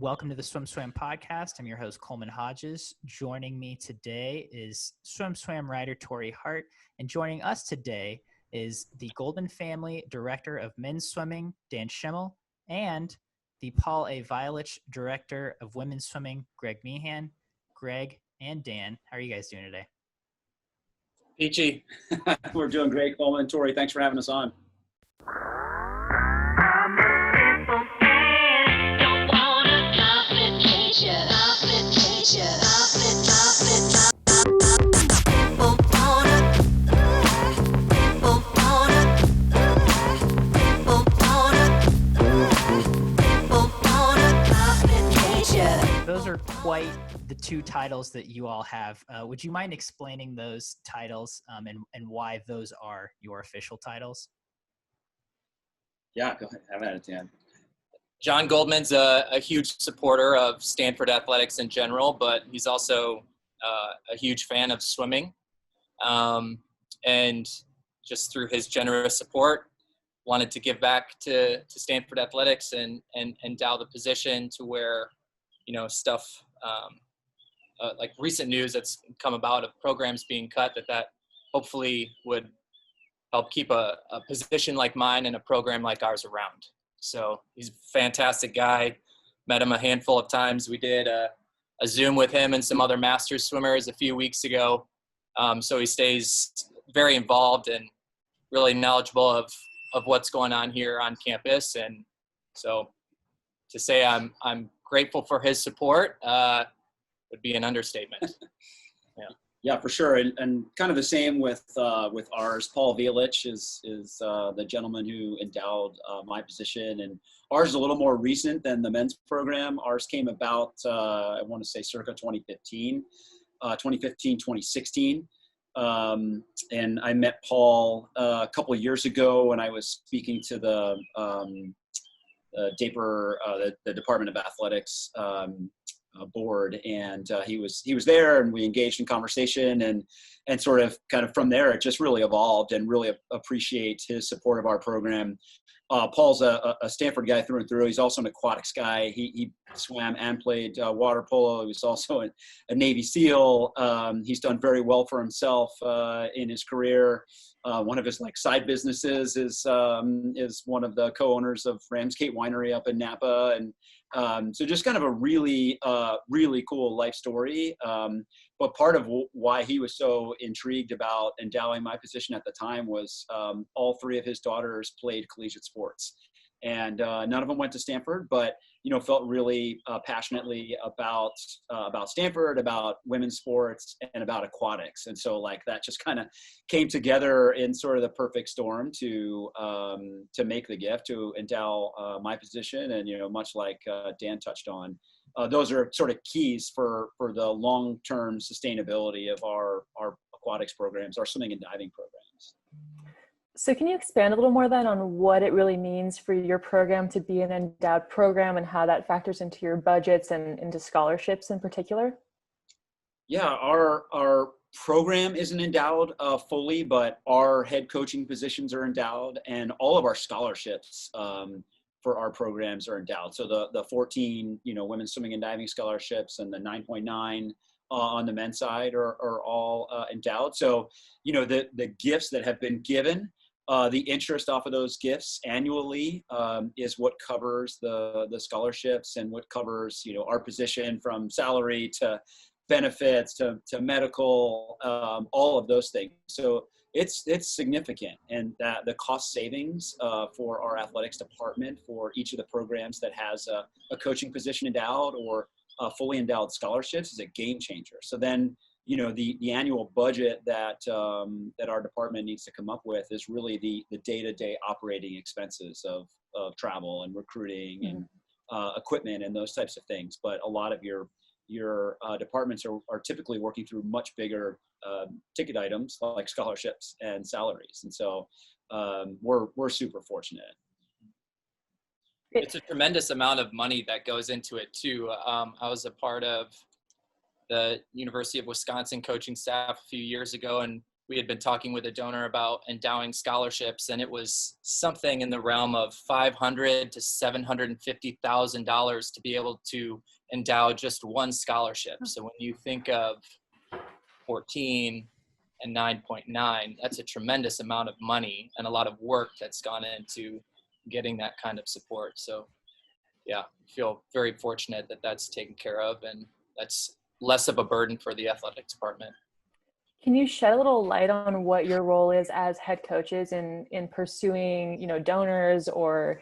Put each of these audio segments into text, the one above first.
Welcome to the SwimSwam podcast. I'm your host, Coleman Hodges. Joining me today is SwimSwam writer Tori Hart, and joining us today is the Goldman Family Director of Men's Swimming, Dan Schemmel, and the Paul A. Violich Director of Women's Swimming, Greg Meehan. Greg and Dan, how are you guys doing today? Peachy. We're doing great, Coleman. Tori, thanks for having us on. Those are quite the two titles that you all have. Would you mind explaining those titles and why those are your official titles? Yeah, go ahead. Have at it, Dan. John Goldman's a huge supporter of Stanford athletics in general, but he's also a huge fan of swimming. And just through his generous support, wanted to give back to Stanford athletics and endow the position to where, stuff like recent news that's come about of programs being cut, that hopefully would help keep a position like mine and a program like ours around. So he's a fantastic guy. Met him a handful of times. We did a Zoom with him and some other Masters swimmers a few weeks ago. So he stays very involved and really knowledgeable of what's going on here on campus. And so to say I'm grateful for his support would be an understatement. Yeah, for sure. And kind of the same with ours. Paul Violich is the gentleman who endowed my position, and ours is a little more recent than the men's program. Ours came about, I want to say circa 2015, 2016. And I met Paul a couple of years ago when I was speaking to the DAPER, the Department of Athletics board, and he was there, and we engaged in conversation, and sort of kind of from there it just really evolved, and really appreciate his support of our program. Paul's a Stanford guy through and through. He's also an aquatics guy. He swam and played water polo. He was also a Navy SEAL. He's done very well for himself in his career. One of his side businesses is one of the co-owners of Ramsgate Winery up in Napa, and so just kind of a really cool life story. But part of why he was so intrigued about endowing my position at the time was all three of his daughters played collegiate sports, and none of them went to Stanford, but felt really passionately about Stanford, about women's sports, and about aquatics. And so that just kind of came together in sort of the perfect storm to make the gift, to endow my position. And much like Dan touched on, those are sort of keys for the long-term sustainability of our aquatics programs, our swimming and diving programs. So can you expand a little more then on what it really means for your program to be an endowed program, and how that factors into your budgets and into scholarships in particular? Yeah, our program isn't endowed fully, but our head coaching positions are endowed, and all of our scholarships for our programs are endowed. So the 14 women's swimming and diving scholarships and the 9.9 on the men's side are all endowed. So the gifts that have been given, the interest off of those gifts annually is what covers the scholarships, and what covers our position from salary to benefits to medical, all of those things. So it's significant, and that the cost savings for our athletics department for each of the programs that has a coaching position endowed or fully endowed scholarships is a game changer. So then the annual budget that our department needs to come up with is really the day-to-day operating expenses of travel and recruiting and equipment and those types of things. But a lot of your departments are typically working through much bigger ticket items like scholarships and salaries, and so we're super fortunate. It's a tremendous amount of money that goes into it too. I was a part of the University of Wisconsin coaching staff a few years ago, and we had been talking with a donor about endowing scholarships, and it was something in the realm of $500,000 to $750,000 to be able to endow just one scholarship. So when you think of 14 and 9.9, that's a tremendous amount of money and a lot of work that's gone into getting that kind of support. So yeah, I feel very fortunate that that's taken care of, and that's less of a burden for the athletic department. Can you shed a little light on what your role is as head coaches in pursuing, donors or,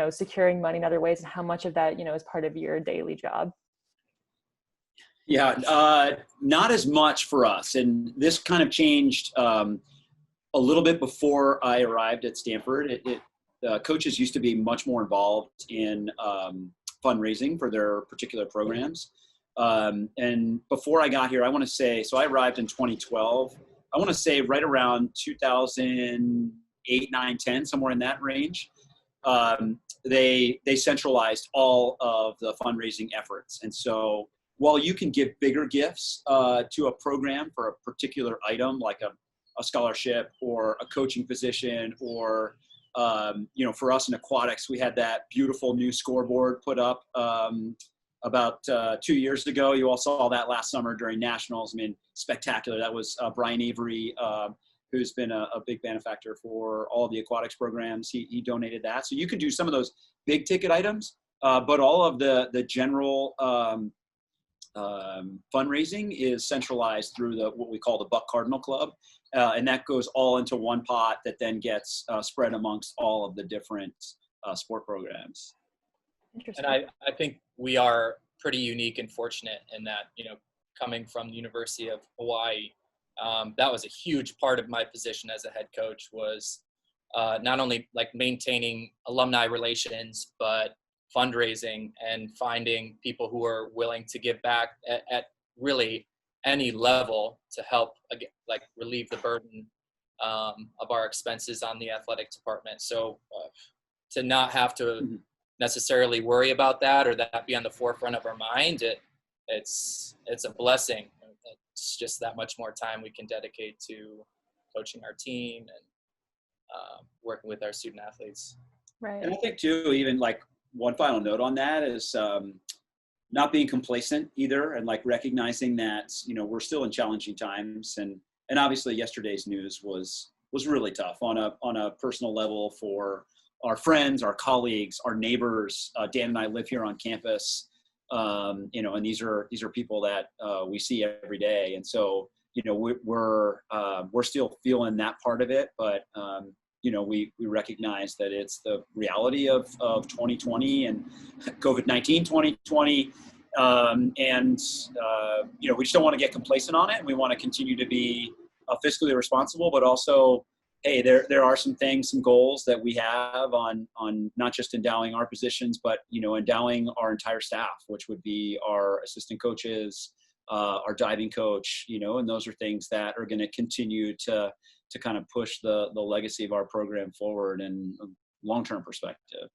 securing money in other ways, and how much of that, is part of your daily job? Yeah, not as much for us. And this kind of changed a little bit before I arrived at Stanford. Coaches used to be much more involved in fundraising for their particular programs. And before I got here, I want to say, so I arrived in 2012. I want to say right around 2008, 9, 10, somewhere in that range. They centralized all of the fundraising efforts. And so while you can give bigger gifts to a program for a particular item, like a scholarship or a coaching position, or for us in aquatics, we had that beautiful new scoreboard put up about 2 years ago. You all saw that last summer during nationals. I mean, spectacular. That was Brian Avery, who's been a big benefactor for all of the aquatics programs. He donated that. So you can do some of those big ticket items, but all of the general fundraising is centralized through what we call the Buck Cardinal Club. And that goes all into one pot that then gets spread amongst all of the different sport programs. And I think we are pretty unique and fortunate in that, coming from the University of Hawaii, that was a huge part of my position as a head coach, was not only like maintaining alumni relations, but fundraising and finding people who are willing to give back at really any level to help like relieve the burden of our expenses on the athletic department. So to not have to necessarily worry about that or that be on the forefront of our mind, it's a blessing. It's just that much more time we can dedicate to coaching our team and working with our student athletes. Right. And I think too, even like one final note on that is not being complacent either, and like recognizing that we're still in challenging times, and obviously yesterday's news was really tough on a personal level for our friends, our colleagues, our neighbors. Dan and I live here on campus, and these are people that we see every day, and so we're still feeling that part of it, but we recognize that it's the reality of 2020 and COVID-19 2020. We just don't want to get complacent on it. And we want to continue to be fiscally responsible, but also, hey, there are some things, some goals that we have on not just endowing our positions, but, endowing our entire staff, which would be our assistant coaches, our diving coach, and those are things that are going to continue to kind of push the legacy of our program forward in a long-term perspective.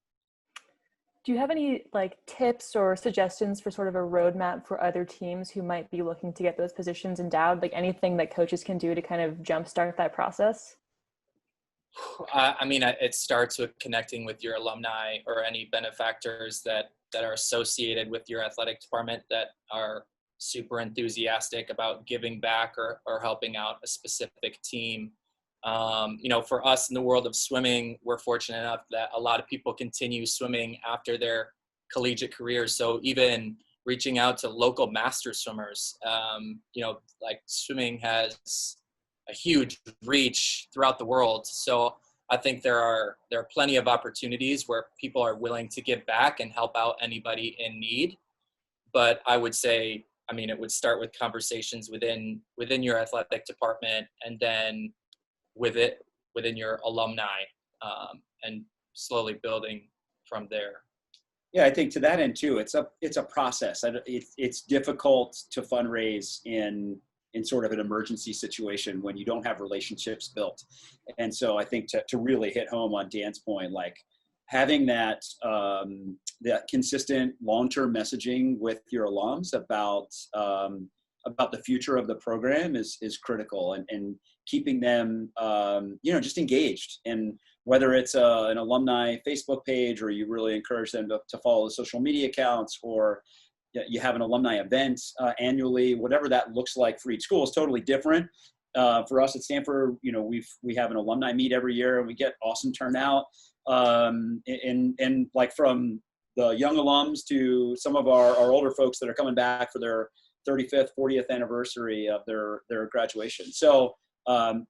Do you have any tips or suggestions for sort of a roadmap for other teams who might be looking to get those positions endowed? Like anything that coaches can do to kind of jumpstart that process? I mean, it starts with connecting with your alumni or any benefactors that are associated with your athletic department that are super enthusiastic about giving back or helping out a specific team. For us in the world of swimming, we're fortunate enough that a lot of people continue swimming after their collegiate careers. So even reaching out to local master swimmers, swimming has a huge reach throughout the world. So I think there are plenty of opportunities where people are willing to give back and help out anybody in need. But I would say, it would start with conversations within your athletic department, and then within your alumni, and slowly building from there. Yeah, I think to that end too, it's a process. It's difficult to fundraise in sort of an emergency situation when you don't have relationships built. And so I think to really hit home on Dan's point, like having that consistent long-term messaging with your alums about about the future of the program is critical, and keeping them, just engaged. And whether it's an alumni Facebook page, or you really encourage them to follow the social media accounts, or you have an alumni event annually, whatever that looks like for each school is totally different. For us at Stanford, we have an alumni meet every year, and we get awesome turnout. And like from the young alums to some of our older folks that are coming back for their 35th, 40th anniversary of their graduation. So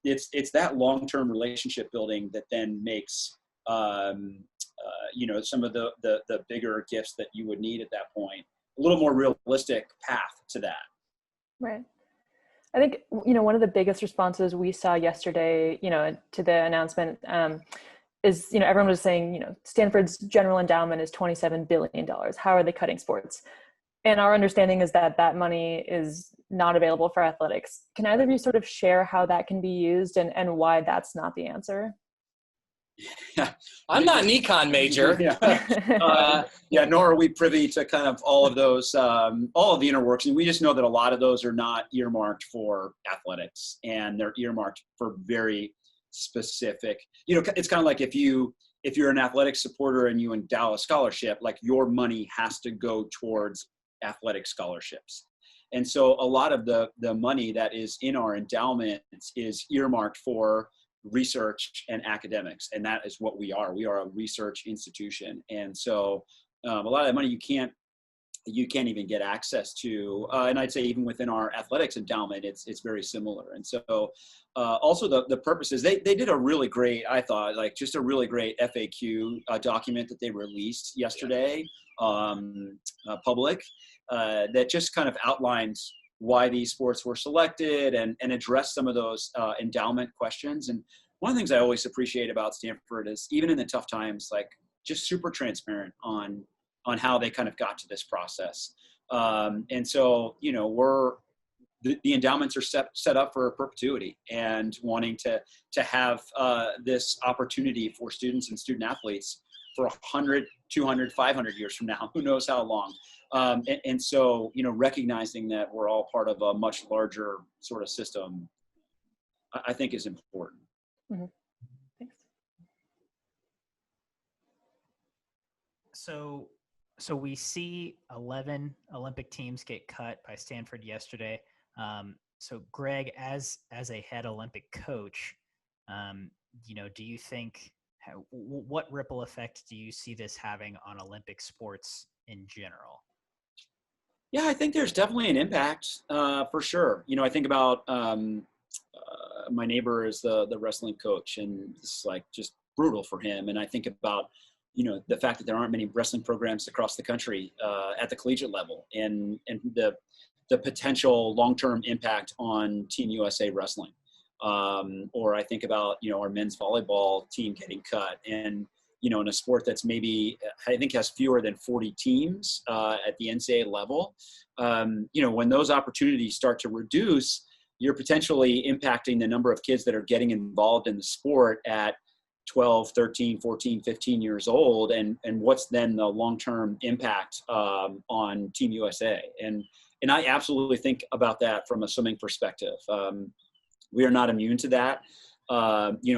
it's that long-term relationship building that then makes some of the bigger gifts that you would need at that point a little more realistic path to that. Right. I think, one of the biggest responses we saw yesterday, to the announcement is, everyone was saying, Stanford's general endowment is $27 billion. How are they cutting sports? And our understanding is that that money is not available for athletics. Can either of you sort of share how that can be used and why that's not the answer? I'm not an econ major. Nor are we privy to kind of all of those, all of the inner workings. We just know that a lot of those are not earmarked for athletics, and they're earmarked for very specific, it's kind of like if you're an athletic supporter and you endow a scholarship, like your money has to go towards athletic scholarships. And so a lot of the money that is in our endowment is earmarked for research and academics, and that is what we are. We are a research institution, and so a lot of that money you can't even get access to. And I'd say even within our athletics endowment, it's very similar. And so also the purpose is they did a really great, I thought, like just a really great FAQ document that they released yesterday, public, that just kind of outlines why these sports were selected and address some of those endowment questions. And one of the things I always appreciate about Stanford is, even in the tough times, like just super transparent on how they kind of got to this process. And so, the endowments are set up for perpetuity, and wanting to have this opportunity for students and student athletes for 100, 200, 500 years from now, who knows how long. And so, recognizing that we're all part of a much larger sort of system, I think is important. Mm-hmm. Thanks. So we see 11 Olympic teams get cut by Stanford yesterday. So Greg, as a head Olympic coach, do you think, what ripple effect do you see this having on Olympic sports in general? Yeah, I think there's definitely an impact, for sure. I think about my neighbor is the wrestling coach, and it's like just brutal for him. And I think about, the fact that there aren't many wrestling programs across the country at the collegiate level, and the potential long-term impact on Team USA wrestling. Or I think about, our men's volleyball team getting cut, and in a sport that's maybe, I think, has fewer than 40 teams at the NCAA level, when those opportunities start to reduce, you're potentially impacting the number of kids that are getting involved in the sport at 12, 13, 14, 15 years old, and what's then the long-term impact on Team USA. And I absolutely think about that from a swimming perspective. We are not immune to that.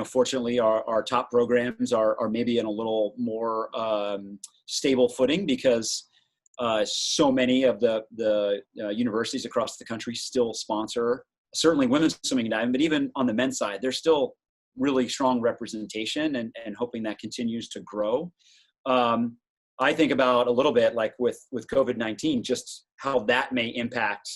Fortunately, our top programs are maybe in a little more stable footing, because so many of the universities across the country still sponsor, certainly women's swimming and diving, but even on the men's side, there's still really strong representation, and hoping that continues to grow. I think about a little bit like with COVID-19, just how that may impact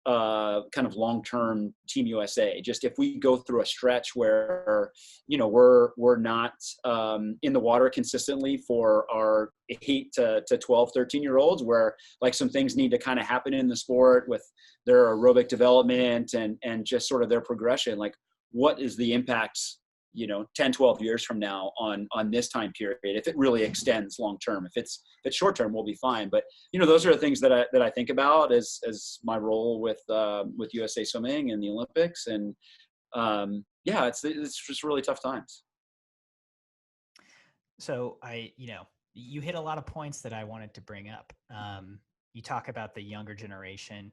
kind of long-term Team USA. Just if we go through a stretch where, we're not in the water consistently for our 8 to 12, 13-year-olds, where like some things need to kind of happen in the sport with their aerobic development and just sort of their progression. Like, what is the impact, 10, 12 years from now on this time period, if it really extends long-term? If it's short-term, we'll be fine. But, those are the things that I think about as my role with USA Swimming and the Olympics. And it's just really tough times. So you hit a lot of points that I wanted to bring up. You talk about the younger generation.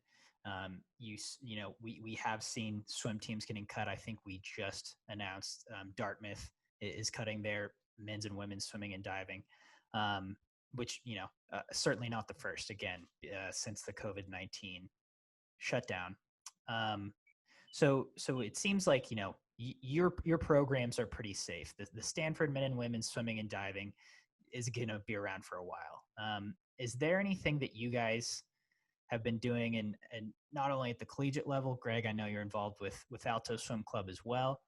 We have seen swim teams getting cut. I think we just announced Dartmouth is cutting their men's and women's swimming and diving, which, certainly not the first, again, since the COVID-19 shutdown. So it seems like, your programs are pretty safe. The Stanford men and women's swimming and diving is going to be around for a while. Is there anything that you guys have been doing, and not only at the collegiate level? Greg, I know you're involved with Alto Swim Club as well.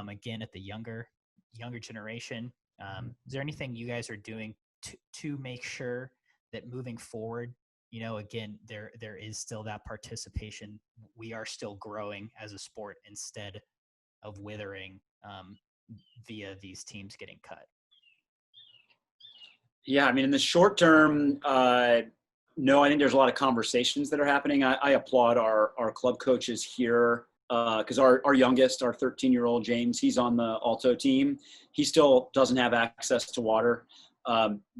Again, at the younger generation, is there anything you guys are doing to make sure that moving forward, again, there is still that participation? We are still growing as a sport instead of withering via these teams getting cut. Yeah, I mean, in the short term, no, I think there's a lot of conversations that are happening. I applaud our club coaches here, because our youngest, our 13-year-old James, he's on the Alto team. He still doesn't have access to water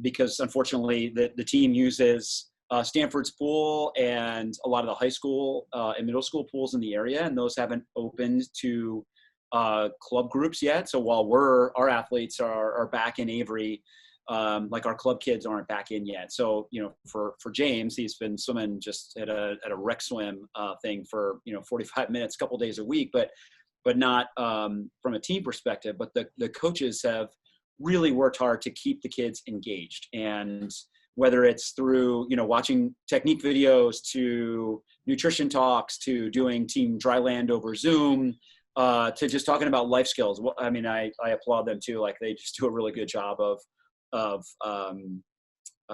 because, unfortunately, the team uses Stanford's pool and a lot of the high school and middle school pools in the area, and those haven't opened to club groups yet. So while our athletes are back in Avery, like our club kids aren't back in yet. So, for James, he's been swimming just at a rec swim thing for, 45 minutes, a couple days a week, but not from a team perspective. But the coaches have really worked hard to keep the kids engaged. And whether it's through, watching technique videos, to nutrition talks, to doing team dry land over Zoom, to just talking about life skills. I mean, I applaud them too. Like, they just do a really good job of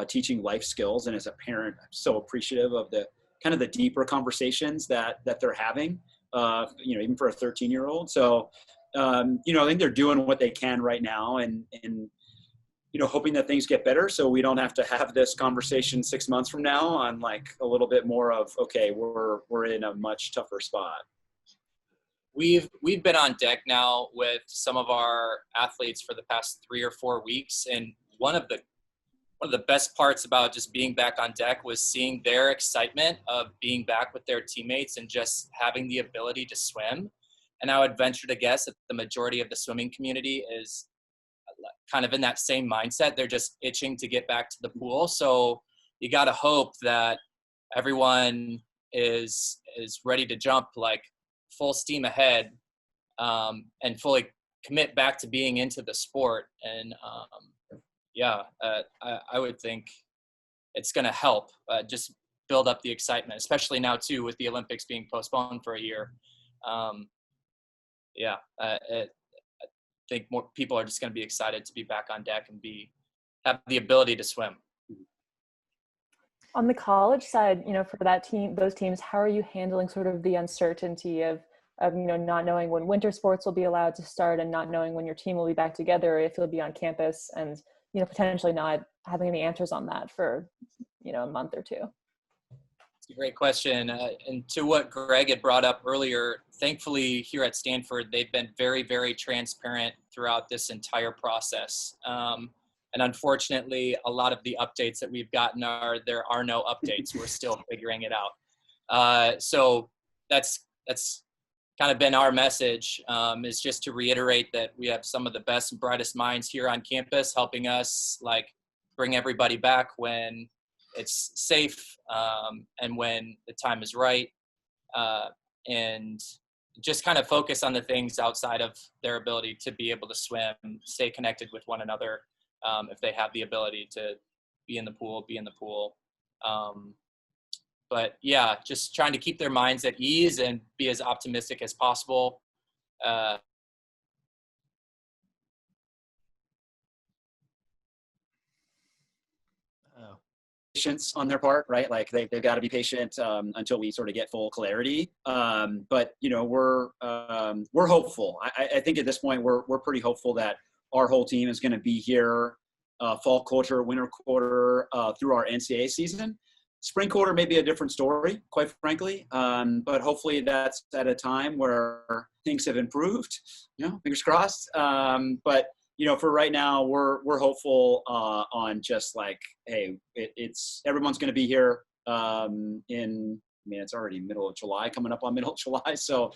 teaching life skills. And as a parent, I'm so appreciative of the kind of the deeper conversations that they're having, even for a 13-year-old. So, I think they're doing what they can right now, and hoping that things get better, so we don't have to have this conversation 6 months from now on, like, a little bit more of, okay, we're in a much tougher spot. We've been on deck now with some of our athletes for the past 3 or 4 weeks, and one of the best parts about just being back on deck was seeing their excitement of being back with their teammates and just having the ability to swim. And I would venture to guess that the majority of the swimming community is kind of in that same mindset. They're just itching to get back to the pool. So you got to hope that everyone is ready to jump, like, full steam ahead, and fully commit back to being into the sport. And I would think it's going to help just build up the excitement, especially now too with the Olympics being postponed for a year. I think more people are just going to be excited to be back on deck and have the ability to swim. On the college side, for those teams, how are you handling sort of the uncertainty of not knowing when winter sports will be allowed to start, and not knowing when your team will be back together, or if you'll be on campus, and potentially not having any answers on that for a month or two? It's a great question. And to what Greg had brought up earlier, thankfully here at Stanford, they've been very, very transparent throughout this entire process. And unfortunately, a lot of the updates that we've gotten there are no updates. We're still figuring it out. So that's kind of been our message, is just to reiterate that we have some of the best and brightest minds here on campus helping us, like, bring everybody back when it's safe, and when the time is right, and just kind of focus on the things outside of their ability to be able to swim, stay connected with one another. If they have the ability to be in the pool. But yeah, just trying to keep their minds at ease and be as optimistic as possible. Patience on their part, right? Like, they've got to be patient until we sort of get full clarity. But we're hopeful. I think at this point we're pretty hopeful that our whole team is going to be here fall quarter, winter quarter, through our NCAA season. Spring quarter may be a different story, quite frankly. But hopefully that's at a time where things have improved. Fingers crossed. But for right now, we're hopeful on just, like, hey, it's everyone's going to be here in mean, it's already middle of July, coming up on middle of July. So,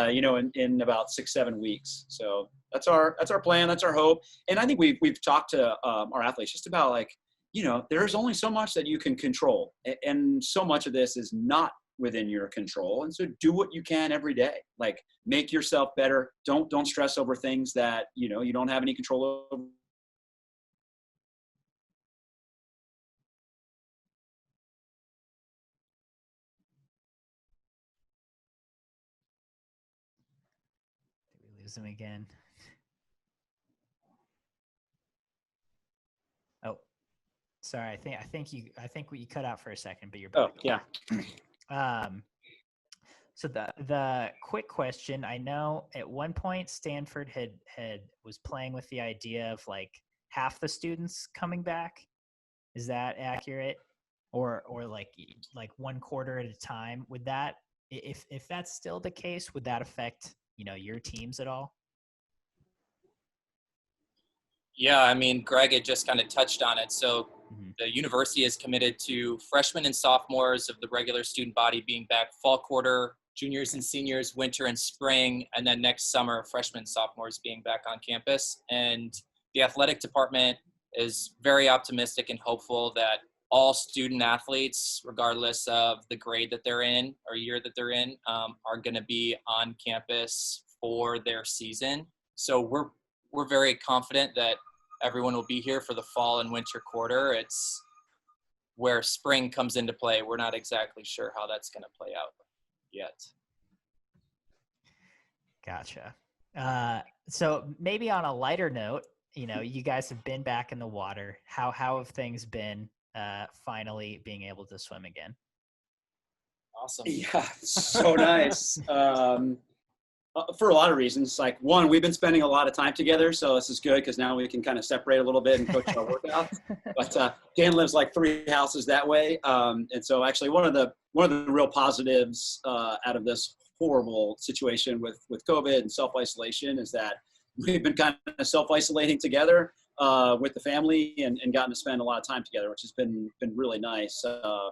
you know, in about 6-7 weeks. So that's our plan. That's our hope. And I think we've talked to our athletes just about like, you know, there's only so much that you can control, and so much of this is not within your control. And so do what you can every day. Like, make yourself better. Don't stress over things that, you know, you don't have any control over. Did we lose him again? Oh, sorry. I think you cut out for a second, but you're back. Oh, yeah. So the quick question, I know at one point Stanford was playing with the idea of like half the students coming back. Is that accurate? Or like one quarter at a time? Would that, if that's still the case, would that affect, you know, your teams at all? Yeah, I mean, Greg had just kind of touched on it. So the university is committed to freshmen and sophomores of the regular student body being back fall quarter, juniors and seniors, winter and spring, and then next summer, freshmen and sophomores being back on campus. And the athletic department is very optimistic and hopeful that all student athletes, regardless of the grade that they're in or year that they're in, are going to be on campus for their season. So we're very confident that everyone will be here for the fall and winter quarter. It's where spring comes into play. We're not exactly sure how that's going to play out yet. Gotcha. So maybe on a lighter note, you know, you guys have been back in the water. How have things been finally being able to swim again? Awesome. Yeah, so nice. For a lot of reasons. Like, one, we've been spending a lot of time together, so this is good because now we can kind of separate a little bit and coach our workouts. But Dan lives like 3 houses that way, and so actually one of the real positives out of this horrible situation with COVID and self-isolation is that we've been kind of self-isolating together with the family and gotten to spend a lot of time together, which has been really nice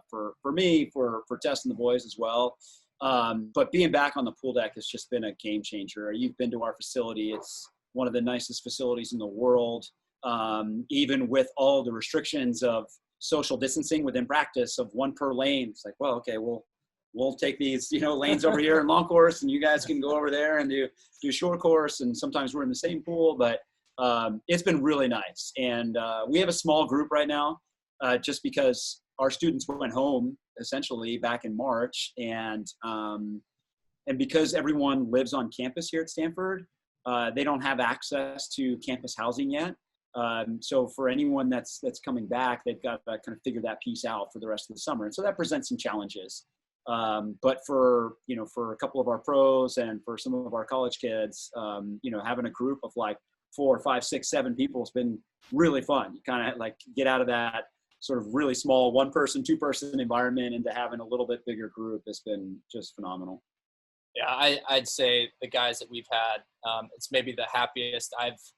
for me, for Tess and the boys as well. But being back on the pool deck has just been a game changer. You've been to our facility. It's one of the nicest facilities in the world. Even with all the restrictions of social distancing within practice of 1 per lane, it's like, well, okay, we'll take these, you know, lanes over here in long course, and you guys can go over there and do short course. And sometimes we're in the same pool, but it's been really nice. And we have a small group right now, just because our students went home essentially back in March, and because everyone lives on campus here at Stanford, they don't have access to campus housing yet. So for anyone that's coming back, they've got to kind of figure that piece out for the rest of the summer. And so that presents some challenges. But for a couple of our pros and for some of our college kids, having a group of like 4, 5, 6, 7 people has been really fun. You kind of like get out of that sort of really small 1-person, 2-person environment into having a little bit bigger group has been just phenomenal. Yeah, I'd say the guys that we've had, it's maybe the happiest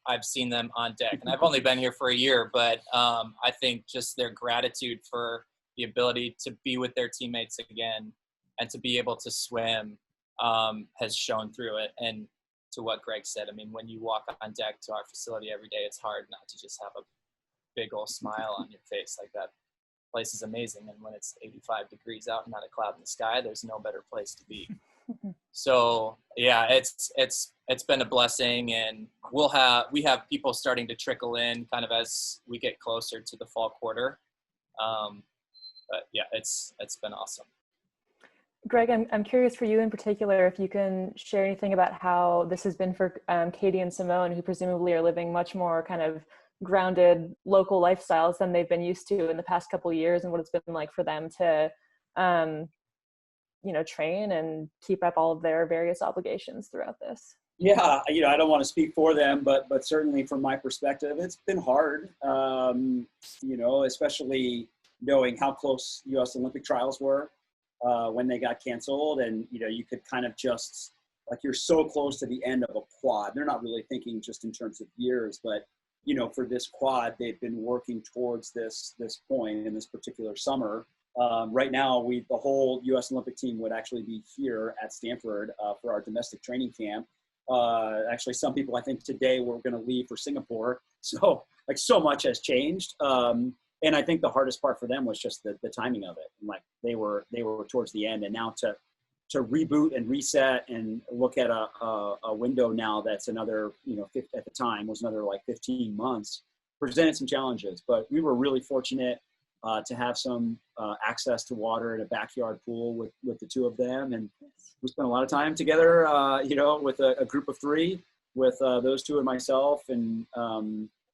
I've seen them on deck. And I've only been here for a year, but I think just their gratitude for the ability to be with their teammates again and to be able to swim has shown through it. And to what Greg said, I mean, when you walk on deck to our facility every day, it's hard not to just have a big old smile on your face. Like, that place is amazing. And when it's 85 degrees out and not a cloud in the sky, there's no better place to be. So yeah, it's been a blessing, and we have people starting to trickle in kind of as we get closer to the fall quarter. But yeah, it's been awesome. Greg, I'm curious for you in particular, if you can share anything about how this has been for Katy and Simone, who presumably are living much more kind of grounded local lifestyles than they've been used to in the past couple of years, and what it's been like for them to train and keep up all of their various obligations throughout this. Yeah, I don't want to speak for them, but certainly from my perspective, it's been hard, especially knowing how close U.S. Olympic trials were when they got canceled. And, you could kind of just, like, you're so close to the end of a quad. They're not really thinking just in terms of years, but, for this quad, they've been working towards this point in this particular summer. Right now, the whole U.S. Olympic team would actually be here at Stanford for our domestic training camp. Actually, some people I think today were going to leave for Singapore. So like so much has changed. And I think the hardest part for them was just the timing of it. And like they were towards the end, and now to reboot and reset and look at a window now that's another, at the time was another like 15 months, presented some challenges. But we were really fortunate to have some access to water at a backyard pool with the two of them. And we spent a lot of time together, with a group of three, with those two and myself. And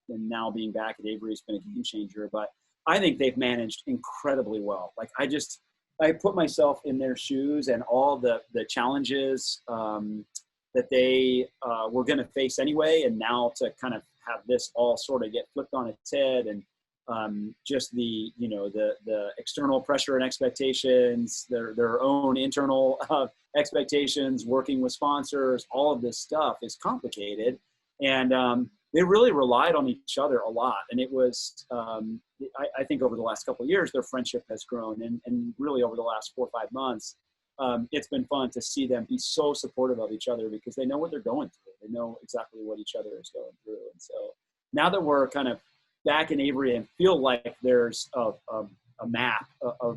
now being back at Avery has been a game changer. But I think they've managed incredibly well. Like I put myself in their shoes and all the challenges that they were going to face anyway. And now to kind of have this all sort of get flipped on its head, and just the external pressure and expectations, their own internal expectations, working with sponsors, all of this stuff is complicated. And they really relied on each other a lot. And it was, I think over the last couple of years, their friendship has grown. And really over the last 4 or 5 months, it's been fun to see them be so supportive of each other, because they know what they're going through. They know exactly what each other is going through. And so now that we're kind of back in Avery and feel like there's a map, a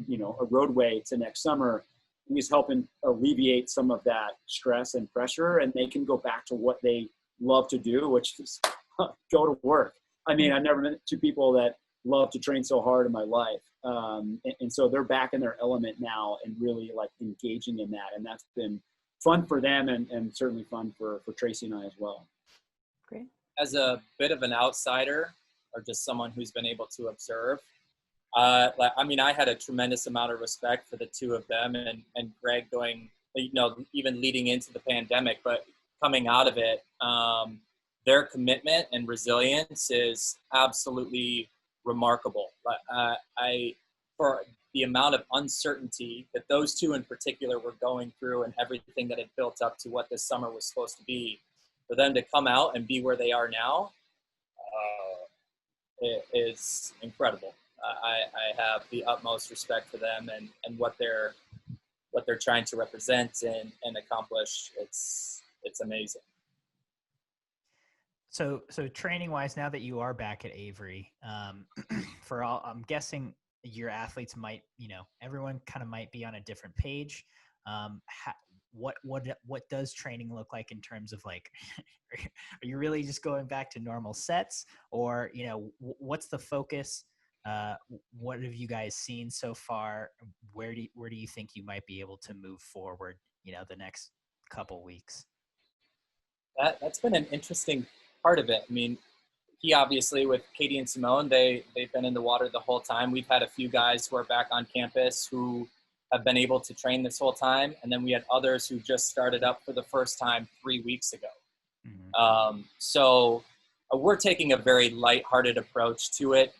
roadway to next summer, he's helping alleviate some of that stress and pressure, and they can go back to what they love to do, which is go to work. I mean, I've never met two people that love to train so hard in my life. And so they're back in their element now and really like engaging in that. And that's been fun for them, and certainly fun for Tracy and I as well. Great. As a bit of an outsider, or just someone who's been able to observe, I had a tremendous amount of respect for the two of them, and Greg going, even leading into the pandemic, but coming out of it, their commitment and resilience is absolutely remarkable. For the amount of uncertainty that those two in particular were going through, and everything that had built up to what this summer was supposed to be, for them to come out and be where they are now, it is incredible. I have the utmost respect for them and what they're trying to represent and accomplish. It's amazing. So training wise, now that you are back at Avery, I'm guessing your athletes might, everyone kind of might be on a different page. What does training look like in terms of like, are you really just going back to normal sets, or, what's the focus? What have you guys seen so far? Where do you think you might be able to move forward, the next couple weeks? That's been an interesting part of it. I mean, he obviously, with Katy and Simone, they've been in the water the whole time. We've had a few guys who are back on campus who have been able to train this whole time. And then we had others who just started up for the first time 3 weeks ago. Mm-hmm. So we're taking a very lighthearted approach to it,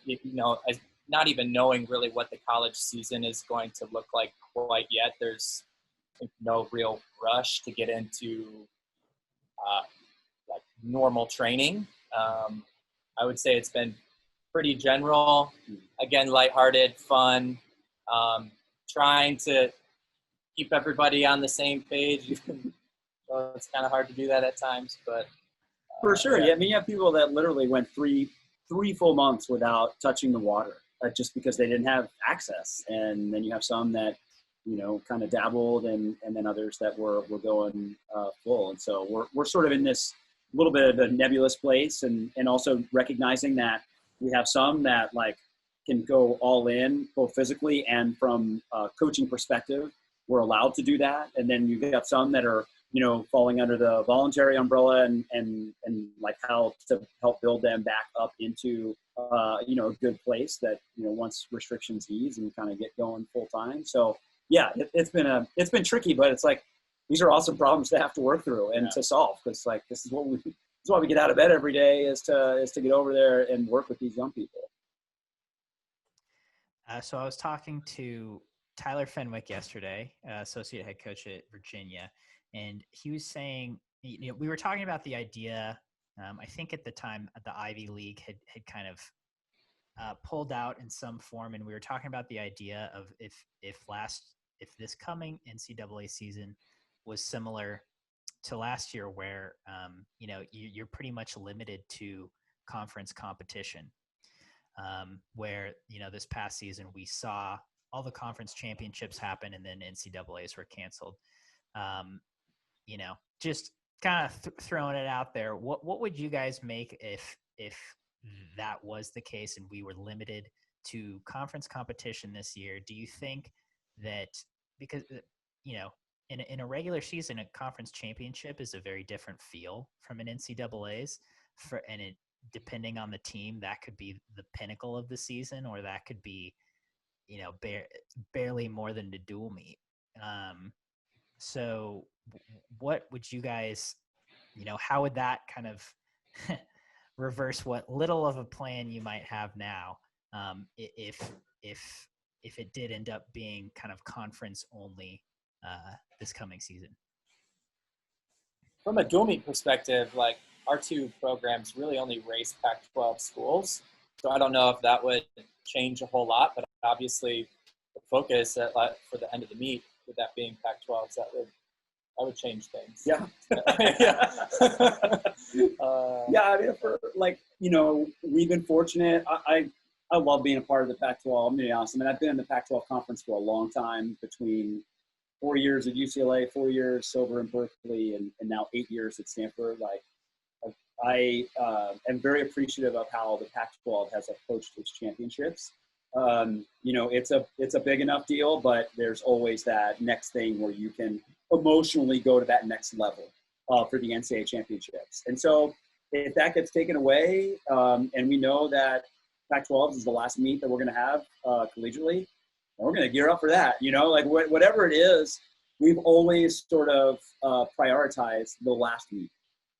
as not even knowing really what the college season is going to look like quite yet. There's no real rush to get into like normal training. I would say it's been pretty general, again, lighthearted, fun, trying to keep everybody on the same page. So it's kind of hard to do that at times, but for sure. Yeah. I mean, you have people that literally went three full months without touching the water, just because they didn't have access. And then you have some that, kind of dabbled, and then others that were going full. And so we're sort of in this little bit of a nebulous place, and also recognizing that we have some that like can go all in, both physically and from a coaching perspective. We're allowed to do that. And then you've got some that are, falling under the voluntary umbrella, and like how to help build them back up into, a good place that, once restrictions ease and kind of get going full time. So yeah, it's been tricky, but it's like, these are awesome problems to have to work through and to solve. Cause like, this is why we get out of bed every day, is to get over there and work with these young people. So I was talking to Tyler Fenwick yesterday, associate head coach at Virginia, and he was saying, we were talking about the idea. I think at the time the Ivy League had kind of pulled out in some form, and we were talking about the idea of if this coming NCAA season was similar to last year, where you're pretty much limited to conference competition, where this past season we saw all the conference championships happen, and then NCAAs were canceled. Just kind of throwing it out there. What would you guys make if that was the case and we were limited to conference competition this year? Do you think that because in a regular season, a conference championship is a very different feel from an NCAA's, and it, depending on the team, that could be the pinnacle of the season, or that could be barely more than the dual meet. So what would you guys, how would that kind of reverse what little of a plan you might have now, if it did end up being kind of conference only this coming season? From a dual meet perspective, like our two programs really only race Pac-12 schools, so I don't know if that would change a whole lot. But obviously, the focus for the end of the meet, with that being Pac-12s, that would change things. Yeah. Yeah. I mean, we've been fortunate. I love being a part of the Pac-12. I'm going to be honest. I mean, I've been in the Pac-12 conference for a long time, between 4 years at UCLA, 4 years over in Berkeley, and now 8 years at Stanford. I am very appreciative of how the Pac-12 has approached its championships. It's a big enough deal, but there's always that next thing where you can emotionally go to that next level for the NCAA championships. And so if that gets taken away, and we know that Pac-12 is the last meet that we're going to have collegiately, we're going to gear up for that. Whatever it is, we've always sort of prioritized the last meet.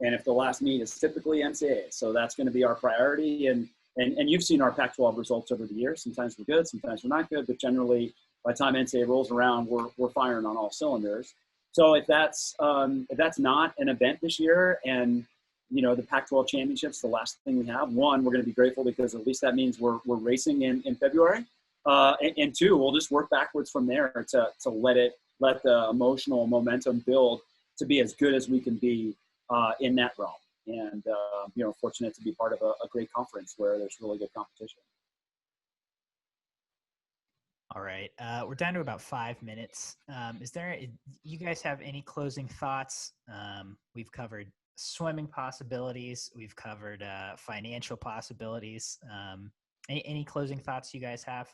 And if the last meet is typically NCAA, so that's going to be our priority. And you've seen our Pac-12 results over the years. Sometimes we're good, sometimes we're not good, but generally by the time NCAA rolls around, we're firing on all cylinders. So if that's not an event this year, and the Pac-12 championships, the last thing we have, one, we're going to be grateful because at least that means we're racing in February, and two, we'll just work backwards from there to let the emotional momentum build to be as good as we can be in that realm. And fortunate to be part of a great conference where there's really good competition. All right, we're down to about 5 minutes. You guys have any closing thoughts? We've covered swimming possibilities. We've covered financial possibilities. Any closing thoughts you guys have?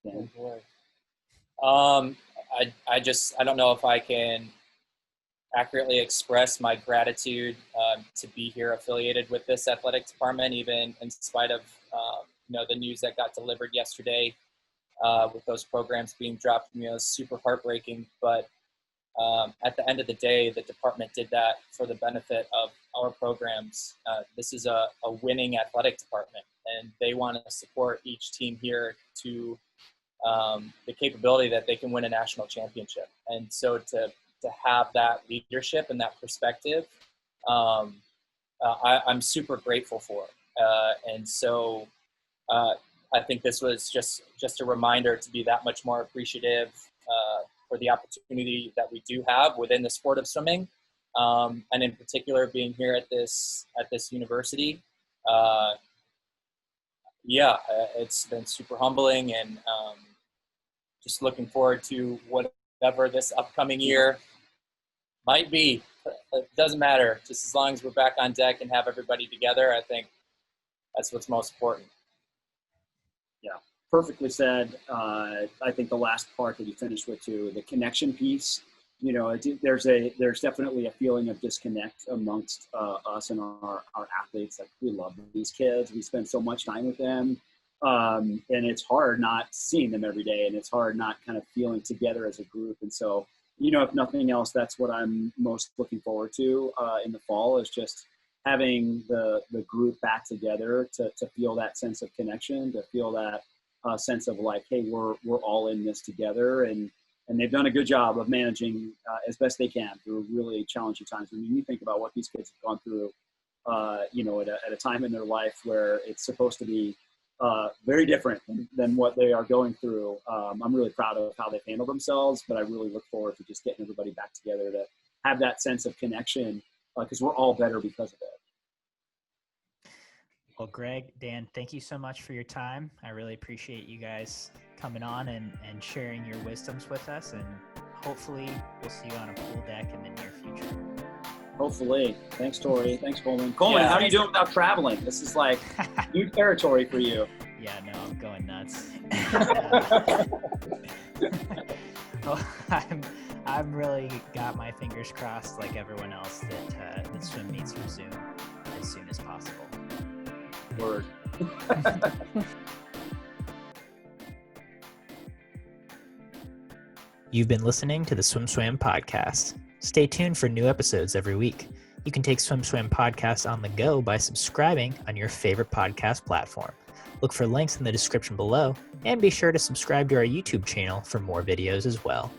Oh boy. I don't know if I can accurately express my gratitude to be here affiliated with this athletic department, even in spite of the news that got delivered yesterday with those programs being dropped. It's super heartbreaking, but at the end of the day, the department did that for the benefit of our programs. This is a winning athletic department, and they want to support each team here to the capability that they can win a national championship. And so to have that leadership and that perspective, I'm super grateful for. And so I think this was just a reminder to be that much more appreciative for the opportunity that we do have within the sport of swimming, and in particular being here at this university. It's been super humbling, and just looking forward to whatever this upcoming year might be. It doesn't matter, just as long as we're back on deck and have everybody together. I think that's what's most important. Yeah, perfectly said. I think the last part that you finished with too, the connection piece. There's definitely a feeling of disconnect amongst us and our athletes. Like, we love these kids. We spend so much time with them, and it's hard not seeing them every day, and it's hard not kind of feeling together as a group. And so, if nothing else, that's what I'm most looking forward to in the fall, is just having the group back together to feel that sense of connection, to feel that sense of like, hey, we're all in this together. And they've done a good job of managing as best they can through really challenging times. I mean, you think about what these kids have gone through at a time in their life where it's supposed to be very different than what they are going through. I'm really proud of how they've handled themselves, but I really look forward to just getting everybody back together to have that sense of connection, because we're all better because of it. Well, Greg, Dan, thank you so much for your time. I really appreciate you guys coming on and sharing your wisdoms with us, and hopefully we'll see you on a pool deck in the near future. Hopefully. Thanks, Tori. Thanks, Coleman. Coleman, Yeah. how are you doing without traveling? This is like new territory for you. Yeah, no, I'm going nuts. Well, I'm really got my fingers crossed, like everyone else, that swim meets resume as soon as possible. Word. You've been listening to the SwimSwam podcast. Stay tuned for new episodes every week. You can take SwimSwam podcast on the go by subscribing on your favorite podcast platform. Look for links in the description below, and be sure to subscribe to our YouTube channel for more videos as well.